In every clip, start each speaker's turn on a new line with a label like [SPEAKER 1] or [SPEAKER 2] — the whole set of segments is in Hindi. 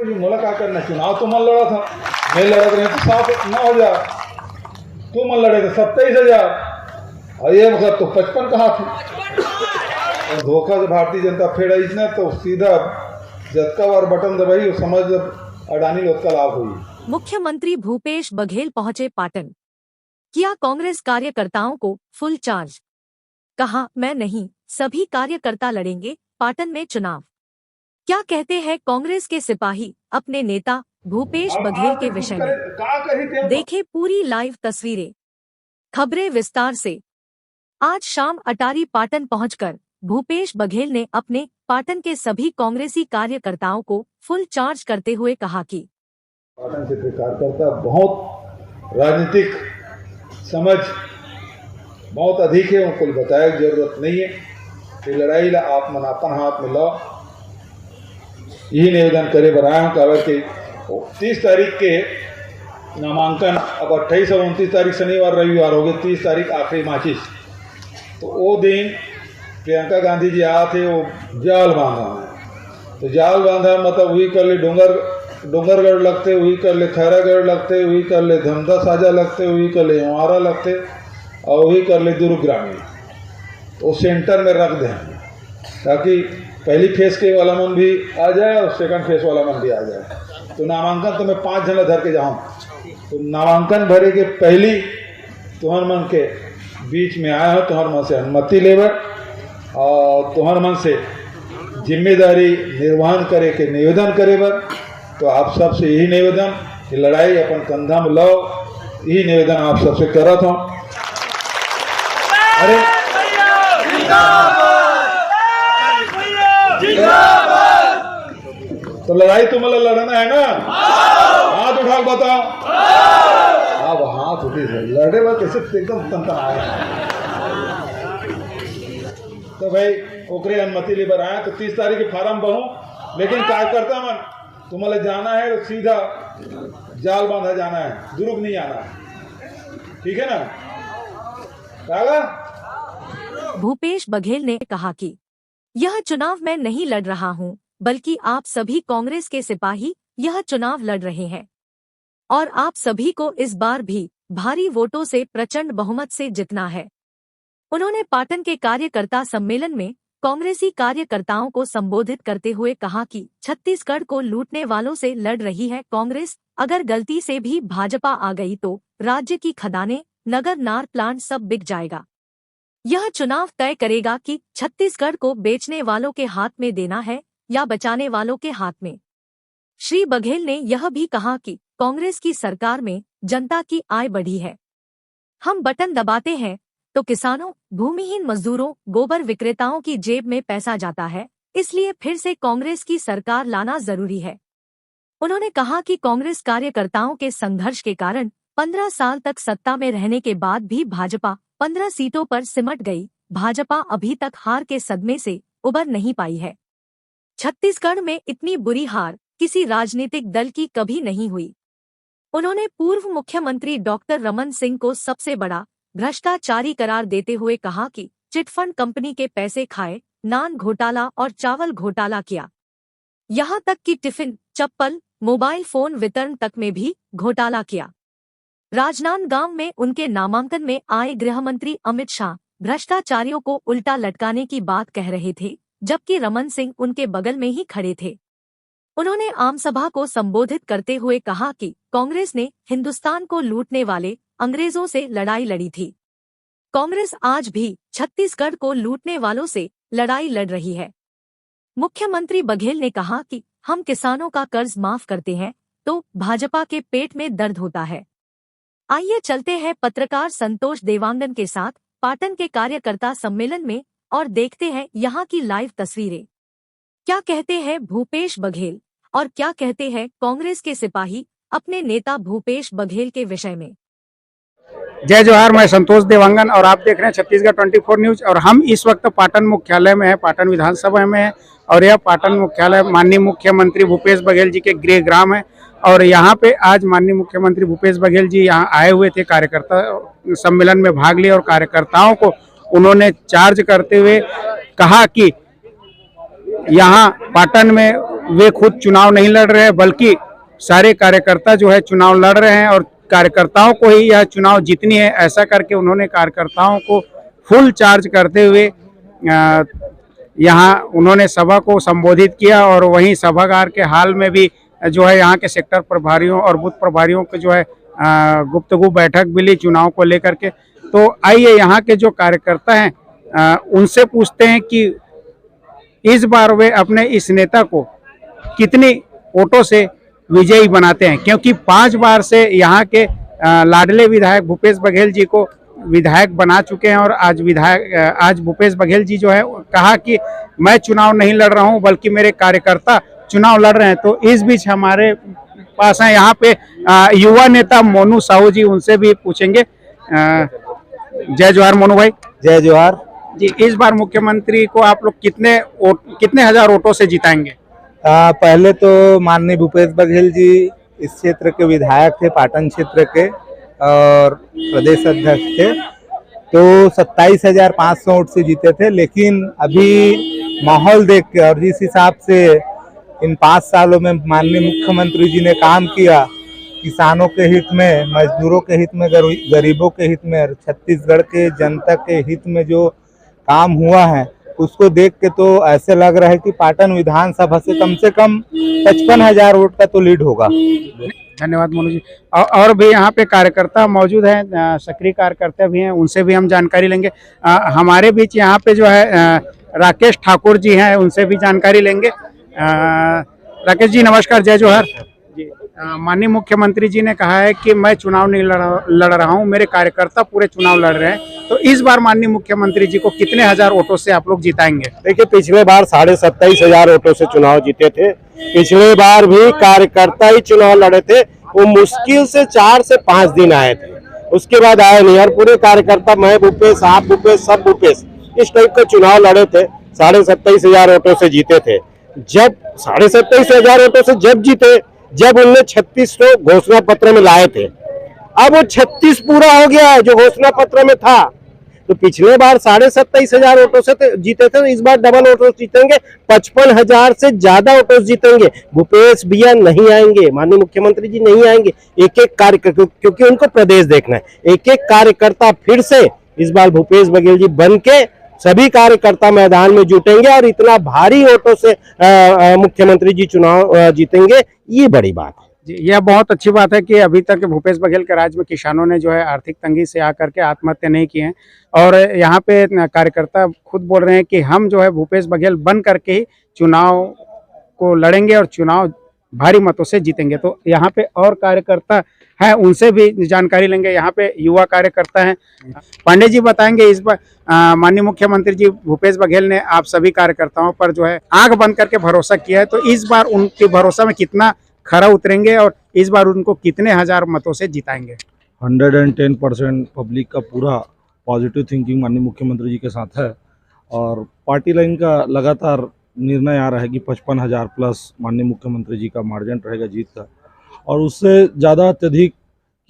[SPEAKER 1] मुलाकात करना, चुनाव तो मन लड़ा था, मैं लड़ रहे तो 9,000, तू मन लड़े तो 27,000 और ये वक्त तो 55 कहाँ थी। और धोखा से भारतीय जनता फेड़ा इसने तो सीधा झटका और बटन दबाई, समझ अडानी लोग का लाभ हुई।
[SPEAKER 2] मुख्यमंत्री भूपेश बघेल पहुंचे पाटन, किया कांग्रेस कार्यकर्ताओं को फुल चार्ज, कहा मैं नहीं सभी कार्यकर्ता लड़ेंगे पाटन में चुनाव। क्या कहते हैं कांग्रेस के सिपाही अपने नेता भूपेश बघेल के विषय में? देखें पूरी लाइव तस्वीरें, खबरें विस्तार से। आज शाम अटारी पाटन पहुंचकर भूपेश बघेल ने अपने पाटन के सभी कांग्रेसी कार्यकर्ताओं को फुल चार्ज करते हुए कहा कि
[SPEAKER 1] पाटन से कार्यकर्ता बहुत राजनीतिक समझ बहुत अधिक है, उनको बताया जरूरत नहीं है कि लड़ाई ला आप मन अपन हाथ में लो, यही निवेदन करे बनाया हूँ। कहा कि 30 तारीख के नामांकन, अब 28 और 29 तारीख शनिवार रविवार हो गए, 30 तारीख आखिरी माचिस, तो वो दिन प्रियंका गांधी जी आए थे, वो जाल बांधा है, तो जाल बांधा मतलब वही कर ले डोंगरगढ़ लगते, वही कर ले खैरागढ़ लगते, वही कर ले धमदा साजा लगते, वही कर ले हमारा लगते और वही कर ले दुर्ग ग्रामीण, तो सेंटर में रख दें ताकि पहली फेज के वाला मन भी आ जाए और सेकंड फेज वाला मन भी आ जाए। तो नामांकन तो मैं 5 जन धर के जाऊँ, तो नामांकन भरे के पहली तुम्हार मन के बीच में आया हो, तुम्हार मन से अनुमति लेबर और तुम्हार मन से जिम्मेदारी निर्वहन करे के निवेदन करे बर। तो आप सबसे यही निवेदन कि लड़ाई अपन कंधा में लो, यही निवेदन आप सबसे करत हूँ। अरे तो लड़ाई तुम्हें लड़ना है ना, हाथ उठा बताओ। अब हाथ उठी से लड़े बस कैसे एकदम तंत्र आया। तो भाई ओकरे अनुमति लेकर आया, तो 30 तारीख के फार्म भरो, लेकिन कार्यकर्ता मन तुम्हें जाना है तो सीधा जाल बांधा जाना है, दुर्ग नहीं आना है, ठीक है ना?
[SPEAKER 2] भूपेश बघेल ने कहा कि यह चुनाव मैं नहीं लड़ रहा हूं, बल्कि आप सभी कांग्रेस के सिपाही यह चुनाव लड़ रहे हैं और आप सभी को इस बार भी भारी वोटों से प्रचंड बहुमत से जितना है। उन्होंने पाटन के कार्यकर्ता सम्मेलन में कांग्रेसी कार्यकर्ताओं को संबोधित करते हुए कहा कि छत्तीसगढ़ को लूटने वालों से लड़ रही है कांग्रेस, अगर गलती से भी भाजपा आ गई तो राज्य की खदानें, नगर नार प्लांट सब बिक जाएगा। यह चुनाव तय करेगा कि छत्तीसगढ़ को बेचने वालों के हाथ में देना है या बचाने वालों के हाथ में। श्री बघेल ने यह भी कहा कि कांग्रेस की सरकार में जनता की आय बढ़ी है। हम बटन दबाते हैं तो किसानों, भूमिहीन मजदूरों, गोबर विक्रेताओं की जेब में पैसा जाता है, इसलिए फिर से कांग्रेस की सरकार लाना जरूरी है। उन्होंने कहा कि कांग्रेस कार्यकर्ताओं के संघर्ष के कारण 15 साल तक सत्ता में रहने के बाद भी भाजपा 15 सीटों पर सिमट गई। भाजपा अभी तक हार के सदमे से उबर नहीं पाई है। छत्तीसगढ़ में इतनी बुरी हार किसी राजनीतिक दल की कभी नहीं हुई। उन्होंने पूर्व मुख्यमंत्री डॉक्टर रमन सिंह को सबसे बड़ा भ्रष्टाचारी करार देते हुए कहा कि चिटफंड कंपनी के पैसे खाए, नान घोटाला और चावल घोटाला किया, यहां तक कि टिफिन, चप्पल, मोबाइल फोन वितरण तक में भी घोटाला किया। राजनांदगांव में उनके नामांकन में आए गृहमंत्री अमित शाह भ्रष्टाचारियों को उल्टा लटकाने की बात कह रहे थे, जबकि रमन सिंह उनके बगल में ही खड़े थे। उन्होंने आमसभा को संबोधित करते हुए कहा कि कांग्रेस ने हिंदुस्तान को लूटने वाले अंग्रेजों से लड़ाई लड़ी थी। कांग्रेस आज भी छत्तीसगढ़ को लूटने वालों से लड़ाई लड़ रही है। मुख्यमंत्री बघेल ने कहा कि हम किसानों का कर्ज माफ करते हैं तो भाजपा के पेट में दर्द होता है। आइए चलते हैं पत्रकार संतोष देवांगन के साथ पाटन के कार्यकर्ता सम्मेलन में और देखते हैं यहाँ की लाइव तस्वीरें। क्या कहते हैं भूपेश बघेल और क्या कहते हैं कांग्रेस के सिपाही अपने नेता भूपेश बघेल के विषय में।
[SPEAKER 3] जय जोहार, मैं संतोष देवांगन और आप देख रहे हैं छत्तीसगढ़ 24 न्यूज। और हम इस वक्त पाटन मुख्यालय में हैं, पाटन विधानसभा में है और यह पाटन मुख्यालय माननीय मुख्यमंत्री भूपेश बघेल जी के गृह ग्राम है। और यहाँ पे आज माननीय मुख्यमंत्री भूपेश बघेल जी यहाँ आए हुए थे, कार्यकर्ता सम्मेलन में भाग लिया और कार्यकर्ताओं को उन्होंने चार्ज करते हुए कहा कि यहाँ पाटन में वे खुद चुनाव नहीं लड़ रहे हैं, बल्कि सारे कार्यकर्ता जो है चुनाव लड़ रहे हैं और कार्यकर्ताओं को ही यह चुनाव जीतनी है, ऐसा करके उन्होंने कार्यकर्ताओं को फुल चार्ज करते हुए यहाँ उन्होंने सभा को संबोधित किया। और वहीं सभागार के हाल में भी जो है यहाँ के सेक्टर प्रभारियों और बूथ प्रभारियों के जो है गुफ्तगू बैठक मिली चुनाव को लेकर के। तो आइए यहाँ के जो कार्यकर्ता हैं उनसे पूछते हैं कि इस बार वे अपने इस नेता को कितनी वोटों से विजयी बनाते हैं, क्योंकि 5 बार से यहाँ के लाडले विधायक भूपेश बघेल जी को विधायक बना चुके हैं। और आज भूपेश बघेल जी जो है कहा कि मैं चुनाव नहीं लड़ रहा हूं, बल्कि मेरे कार्यकर्ता चुनाव लड़ रहे हैं। तो इस बीच हमारे पास है यहाँ पे युवा नेता मोनू साहू जी, उनसे भी पूछेंगे। जय जोहार मोनू भाई।
[SPEAKER 4] जय जोहार
[SPEAKER 3] जी। इस बार मुख्यमंत्री को आप लोग कितने हजार वोटों से जिताएंगे?
[SPEAKER 4] पहले तो माननीय भूपेश बघेल जी इस क्षेत्र के विधायक थे, पाटन क्षेत्र के, और प्रदेश अध्यक्ष थे, तो 27,500 वोट से जीते थे। लेकिन अभी माहौल देख के और जिस हिसाब से इन 5 सालों में माननीय मुख्यमंत्री जी ने काम किया, किसानों के हित में, मजदूरों के हित में, गरीबों के हित में, छत्तीसगढ़ के जनता के हित में जो काम हुआ है, उसको देख के तो ऐसे लग रहा है कि पाटन विधानसभा से कम 55,000 वोट का तो लीड होगा।
[SPEAKER 3] धन्यवाद मोनू जी। और भी यहाँ पे कार्यकर्ता मौजूद हैं, सक्रिय कार्यकर्ता भी हैं, उनसे भी हम जानकारी लेंगे। हमारे बीच यहाँ पे जो है राकेश ठाकुर जी हैं, उनसे भी जानकारी लेंगे। राकेश जी नमस्कार, जय जोहार जी। माननीय मुख्यमंत्री जी ने कहा है कि मैं चुनाव नहीं लड़ रहा हूँ, मेरे कार्यकर्ता पूरे चुनाव लड़ रहे हैं। तो इस बार माननीय मुख्यमंत्री जी को कितने हजार वोटों से आप लोग जिताएंगे?
[SPEAKER 5] देखिए, पिछले बार 27,500 वोटों से चुनाव जीते थे। पिछले बार भी कार्यकर्ता ही चुनाव लड़े थे, वो मुश्किल से 4 से 5 दिन आए थे, उसके बाद आए नहीं। और पूरे कार्यकर्ता, मैं भूपेश, आप भूपेश, सब भूपेश, इस टाइप का चुनाव लड़े थे। 27,500 वोटों से जीते थे। जब 27,500 वोटों से जब जीते, जब उनने 36 को घोषणा पत्र में लाए थे, अब वो 36 पूरा हो गया है जो घोषणा पत्र में था। तो पिछले बार 27,500 वोटों से जीते थे, तो इस बार डबल वोटों जीतेंगे, 55,000 से ज्यादा वोटों जीतेंगे। भूपेश भैया नहीं आएंगे, माननीय मुख्यमंत्री जी नहीं आएंगे। एक एक कार्यकर्ता, क्योंकि उनको प्रदेश देखना है, एक एक कार्यकर्ता फिर से इस बार भूपेश बघेल जी बन के सभी कार्यकर्ता मैदान में जुटेंगे और इतना भारी वोटों से मुख्यमंत्री जी चुनाव जीतेंगे। ये बड़ी बात है
[SPEAKER 3] जी। यह बहुत अच्छी बात है कि अभी तक भूपेश बघेल के राज्य में किसानों ने जो है आर्थिक तंगी से आकर के आत्महत्या नहीं की है। और यहाँ पे कार्यकर्ता खुद बोल रहे हैं कि हम जो है भूपेश बघेल बन करके ही चुनाव को लड़ेंगे और चुनाव भारी मतों से जीतेंगे। तो यहाँ पे और कार्यकर्ता हैं, उनसे भी जानकारी लेंगे। यहाँ पे युवा कार्यकर्ता हैं। पांडे जी बताएंगे, इस बार माननीय मुख्यमंत्री जी भूपेश बघेल ने आप सभी कार्यकर्ताओं पर जो है आंख बंद करके भरोसा किया है, तो इस बार उनके भरोसा में कितना खरा उतरेंगे और इस बार उनको कितने हजार मतों से जिताएंगे?
[SPEAKER 6] 110% पब्लिक का पूरा पॉजिटिव थिंकिंग माननीय मुख्यमंत्री जी के साथ है। और पार्टी लाइन का लगातार निर्णय आ रहा है कि 55,000 प्लस माननीय मुख्यमंत्री जी का मार्जिन रहेगा जीत का। और उससे ज़्यादा अत्यधिक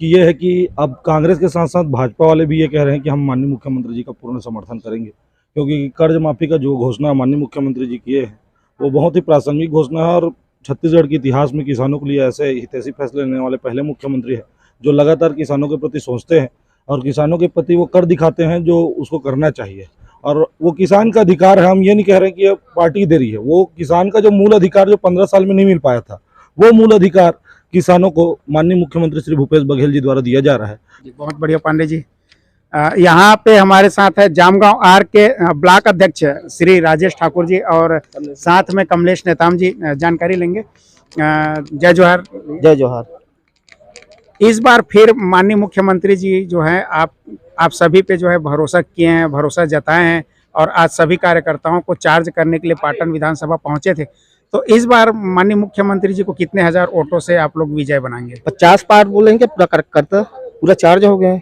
[SPEAKER 6] कि ये है कि अब कांग्रेस के साथ साथ भाजपा वाले भी ये कह रहे हैं कि हम माननीय मुख्यमंत्री जी का पूर्ण समर्थन करेंगे, क्योंकि कर्ज माफ़ी का जो घोषणा माननीय मुख्यमंत्री जी किए हैं वो बहुत ही प्रासंगिक घोषणा है। और छत्तीसगढ़ के इतिहास में किसानों के लिए ऐसे हितैषी फैसले लेने वाले पहले मुख्यमंत्री हैं जो लगातार किसानों के प्रति सोचते हैं और किसानों के प्रति वो कर दिखाते हैं जो उसको करना चाहिए। और वो किसान का अधिकार है, हम ये नहीं कह रहे कि ये पार्टी दे रही है, वो किसान का जो मूल अधिकार जो 15 साल में नहीं मिल पाया था, वो मूल अधिकार किसानों को माननीय मुख्यमंत्री श्री भूपेश बघेल जी द्वारा दिया जा रहा है।
[SPEAKER 3] बहुत बढ़िया पांडे जी। यहाँ पे हमारे साथ है जामगांव आर के ब्लॉक अध्यक्ष श्री राजेश ठाकुर जी और साथ में कमलेश नेताम जी, जानकारी लेंगे। जय जोहार।
[SPEAKER 4] जय जोहार।
[SPEAKER 3] इस बार फिर माननीय मुख्यमंत्री जी जो है आप सभी पे जो है भरोसा किए हैं, भरोसा जताए हैं और आज सभी कार्यकर्ताओं को चार्ज करने के लिए पाटन विधानसभा पहुंचे थे। तो इस बार माननीय मुख्यमंत्री जी को कितने हजार वोटों से आप लोग विजय बनाएंगे?
[SPEAKER 4] 50 पार बोलेंगे, पूरा कार्यकर्ता पूरा चार्ज हो गए,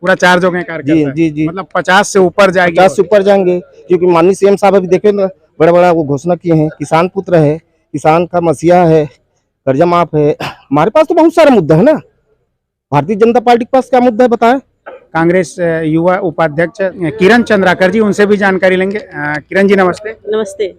[SPEAKER 3] पूरा चार्ज हो गए कार्यकर्ता।
[SPEAKER 4] जी जी,
[SPEAKER 3] मतलब 50 से ऊपर जाएंगे।
[SPEAKER 4] 50 से ऊपर जाएंगे, क्योंकि माननीय सीएम साहब अभी देखे ना, बड़ा बड़ा वो घोषणा किए हैं, किसान पुत्र है, किसान का मसीहा है, कर्जा माफ है। हमारे पास तो बहुत सारे मुद्दे हैं ना। भारतीय जनता पार्टी के पास क्या मुद्दा है बताएं?
[SPEAKER 3] कांग्रेस युवा उपाध्यक्ष किरण चंद्राकर जी, उनसे भी जानकारी लेंगे। किरण जी नमस्ते।
[SPEAKER 7] नमस्ते।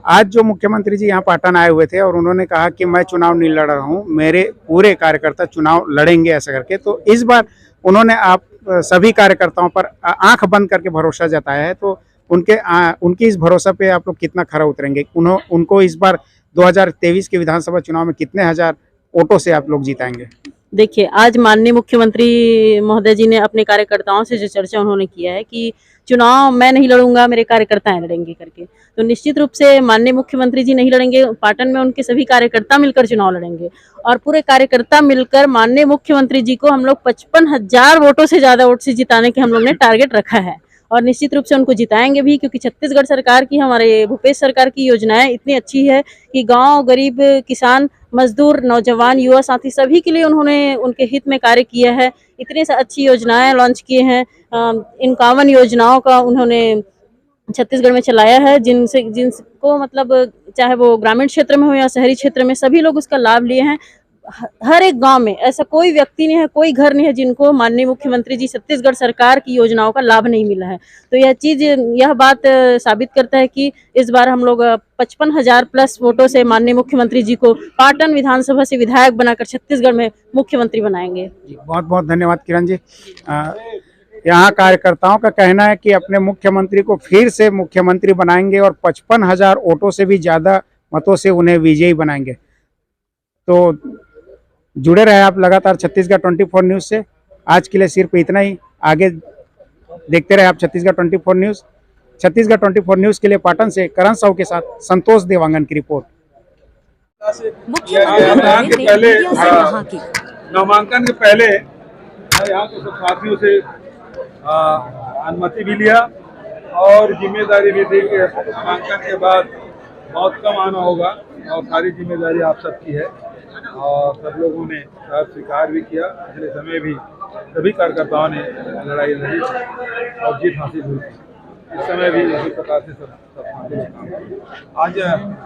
[SPEAKER 3] आज जो मुख्यमंत्री जी यहाँ पाटन आए हुए थे और उन्होंने कहा कि मैं चुनाव नहीं लड़ रहा हूँ, मेरे पूरे कार्यकर्ता चुनाव लड़ेंगे ऐसा करके, तो इस बार उन्होंने आप सभी कार्यकर्ताओं पर आंख बंद करके भरोसा जताया है, तो उनकी इस भरोसा पे आप लोग कितना खरा उतरेंगे? उनको इस बार 2023 के विधानसभा चुनाव में कितने हजार वोटों से आप लोग जिताएंगे?
[SPEAKER 7] देखिए, आज माननीय मुख्यमंत्री महोदय जी ने अपने कार्यकर्ताओं से जो चर्चा उन्होंने किया है कि चुनाव मैं नहीं लड़ूंगा, मेरे कार्यकर्ता लड़ेंगे करके, तो निश्चित रूप से माननीय मुख्यमंत्री जी नहीं लड़ेंगे, पाटन में उनके सभी कार्यकर्ता मिलकर चुनाव लड़ेंगे और पूरे कार्यकर्ता मिलकर माननीय मुख्यमंत्री जी को हम लोग 55,000 वोटों से ज्यादा वोट से जिताने के हम लोग ने टारगेट रखा है और निश्चित रूप से उनको जिताएंगे भी, क्योंकि छत्तीसगढ़ सरकार की, हमारे भूपेश सरकार की योजनाएं इतनी अच्छी है कि गांव, गरीब, किसान, मजदूर, नौजवान, युवा साथी सभी के लिए उन्होंने उनके हित में कार्य किया है। इतनी अच्छी योजनाएं लॉन्च किए हैं, 51 योजनाओं का उन्होंने छत्तीसगढ़ में चलाया है, जिनको मतलब चाहे वो ग्रामीण क्षेत्र में हो या शहरी क्षेत्र में, सभी लोग उसका लाभ लिए हैं। हर एक गांव में ऐसा कोई व्यक्ति नहीं है, कोई घर नहीं है जिनको माननीय मुख्यमंत्री जी छत्तीसगढ़ सरकार की योजनाओं का लाभ नहीं मिला है। तो यह बात साबित करता है कि इस बार हम लोग 55,000 प्लस वोटों से माननीय मुख्यमंत्री जी को पाटन विधानसभा से विधायक बनाकर छत्तीसगढ़ में मुख्यमंत्री बनाएंगे।
[SPEAKER 3] बहुत बहुत धन्यवाद किरण जी। यहाँ कार्यकर्ताओं का कहना है कि अपने मुख्यमंत्री को फिर से मुख्यमंत्री बनाएंगे और 55,000 वोटों से भी ज्यादा मतों से उन्हें विजयी बनाएंगे। तो जुड़े रहे आप लगातार छत्तीसगढ़ 24 न्यूज से। आज के लिए सिर्फ इतना ही, आगे देखते रहे आप छत्तीसगढ़ 24 न्यूज। छत्तीसगढ़ 24 न्यूज के लिए पाटन से करण साहू के साथ संतोष देवांगन की रिपोर्ट।
[SPEAKER 2] मुख्यमंत्री ने मीडिया से कहा कि
[SPEAKER 1] नामांकन के पहले मैं यहाँ के सब साथियों से अनुमति भी लिया और जिम्मेदारी भी दी कि नामांकन के बाद बहुत कम आना होगा और सारी जिम्मेदारी आप सबकी है और सब लोगों ने स्वीकार भी किया। पिछले समय भी सभी कार्यकर्ताओं ने लड़ाई लड़ी और जीत हासिल हुई। इस समय भी इसी प्रकार से सब
[SPEAKER 8] आज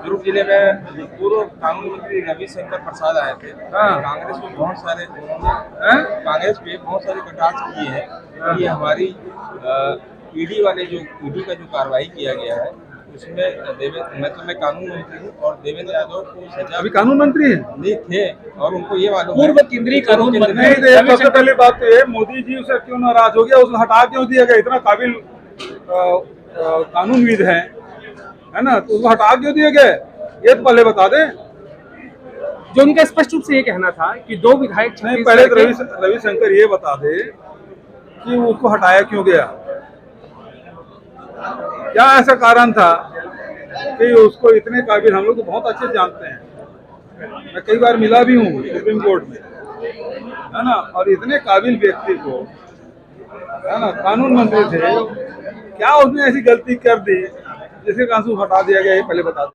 [SPEAKER 8] दुर्ग जिले में पूर्व कानून मंत्री रविशंकर प्रसाद आए थे। कांग्रेस पे बहुत सारे कटाक्ष किए हैं कि हमारी ईडी वाले ईडी का जो कार्रवाई किया गया है उसमें मैं कानून मंत्री हूँ और देवेंद्र यादव को सजा
[SPEAKER 1] अभी कानून मंत्री है
[SPEAKER 8] नहीं थे और उनको ये मालूम
[SPEAKER 1] पूर्व केंद्रीय कानून मंत्री। सबसे पहली बात तो ये, मोदी जी उसे क्यों नाराज हो गया, उसे हटा क्यों दिया गया? इतना काबिल कानूनविद है ना, तो उसको हटा क्यों दिया गया? ये तो पहले बता दे।
[SPEAKER 9] जो उनका स्पष्ट रूप से ये कहना था कि 2 विधायक
[SPEAKER 1] नहीं, पहले रविशंकर ये बता दे कि उसको हटाया क्यों गया, क्या ऐसा कारण था कि उसको इतने काबिल, हम लोग तो बहुत अच्छे जानते हैं, मैं कई बार मिला भी हूँ सुप्रीम कोर्ट में, है ना, और इतने काबिल व्यक्ति को, है ना, कानून मंत्री थे, क्या उसने ऐसी गलती कर दी जिसके कारण से हटा दिया गया, ये पहले बता दो।